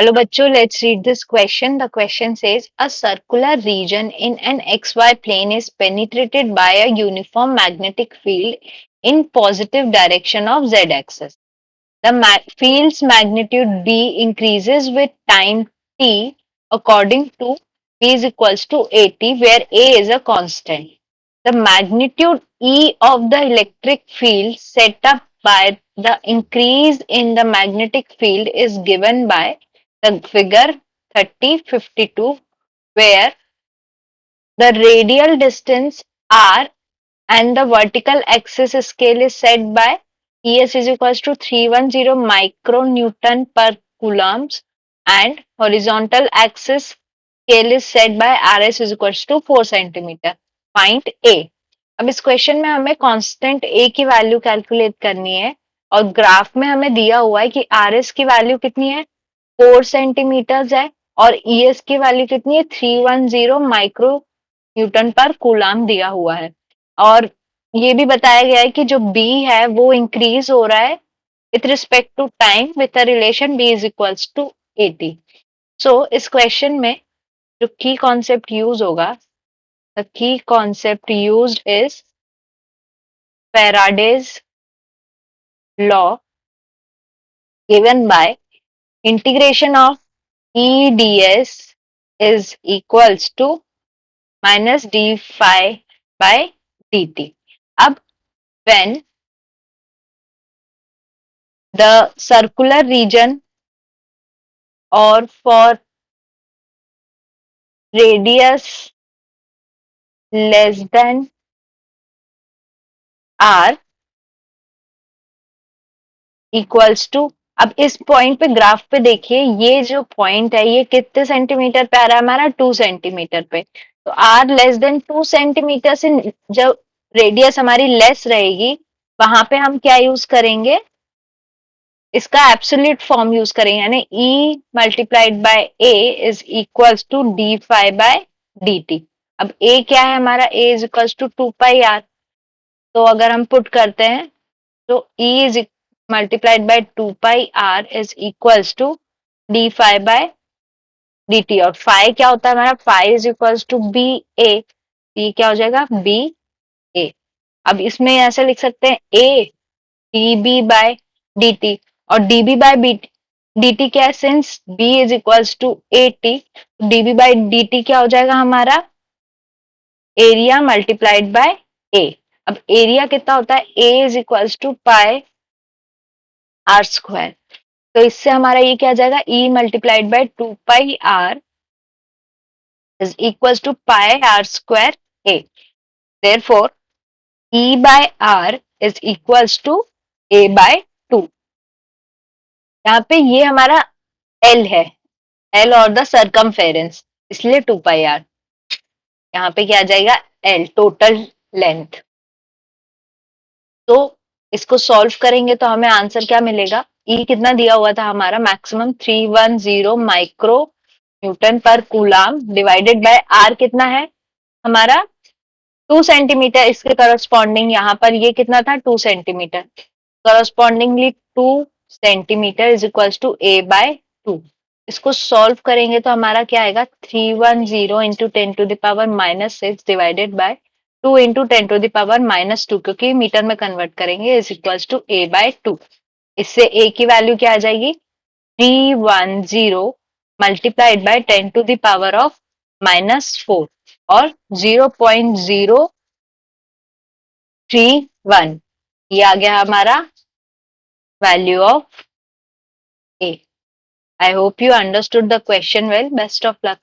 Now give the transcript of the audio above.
Hello bachcho, let's read this question. The question says a circular region in an xy plane is penetrated by a uniform magnetic field in positive direction of z axis. The field's magnitude B increases with time t according to B is equals to AT where A is a constant. The magnitude E of the electric field set up by the increase in the magnetic field is given by the figure 3052 where the radial distance r and the vertical axis scale is set by ES is equals to 310 micronewton per coulombs and horizontal axis scale is set by RS is equals to 4 centimeter. Find A. अब इस question में हमें constant A की value calculate करनी है और graph में हमें दिया हुआ है कि RS की वैल्यू कितनी है 4 सेंटीमीटर है और ES की वैल्यू कितनी है 310 माइक्रो न्यूटन पर कूलाम दिया हुआ है और ये भी बताया गया है कि जो B है वो इंक्रीज हो रहा है with respect to time with a relation B is equals to 80. So इस क्वेश्चन में जो की कॉन्सेप्ट यूज होगा the key concept used is Faraday's law given by integration of E ds is equals to minus d phi by dt. अब when the circular region or for radius less than r equals to अब इस point पे graph पे देखिए ये जो point है ये कितने सेंटीमीटर पे आ रहा है हमारा 2 सेंटीमीटर पे तो आर लेस देन 2 सेंटीमीटर से जब रेडियस हमारी लेस रहेगी वहां पे हम क्या यूज करेंगे इसका एब्सोल्यूट फॉर्म यूज करेंगे यानी E multiplied by A is equals to D phi by D T. अब A क्या है हमारा A is equals to 2 pi R तो अगर हम पुट करते हैं तो E is multiplied by 2 pi R is equals to D phi by D T और फाई क्या होता है हमारा phi is equals to B A ये क्या हो जाएगा बी ए. अब इसमें ऐसे लिख सकते हैं A D B by D T और D B by B D T क्या है since B is equals to A T D B by D T क्या हो जाएगा हमारा एरिया मल्टीप्लाइड बाय ए. अब एरिया कितना होता है A is equals to pi R square तो इससे हमारा ये क्या आ जाएगा E multiplied by 2 pi R is equals to pi R square A. Therefore E by R is equals to A by 2. यहाँ पे ये हमारा L है L और द सरकमफेरेंस इसलिए 2 पाई आर. यहाँ पे क्या आ जाएगा L टोटल लेंथ. तो इसको सॉल्व करेंगे तो हमें आंसर क्या मिलेगा E कितना दिया हुआ था हमारा मैक्सिमम 310 माइक्रो न्यूटन पर कूलाम डिवाइडेड बाय R कितना है हमारा 2 सेंटीमीटर इसके करस्पॉन्डिंग यहाँ पर ये कितना था 2 centimetre correspondingly 2 centimetre is equals to A by 2. इसको सॉल्व करेंगे तो हमारा क्या आएगा 310 इंटू 10⁻⁻6 डिवाइडेड बाय 2 इंटू 10⁻⁻2 क्योंकि मीटर में कन्वर्ट करेंगे is equals to A by 2. इससे A की वैल्यू क्या आ जाएगी 310 मल्टीप्लाइड बाय 10⁻⁻4 और 0.031 ये आ गया हमारा value of A. I hope you understood the question well. Best of luck.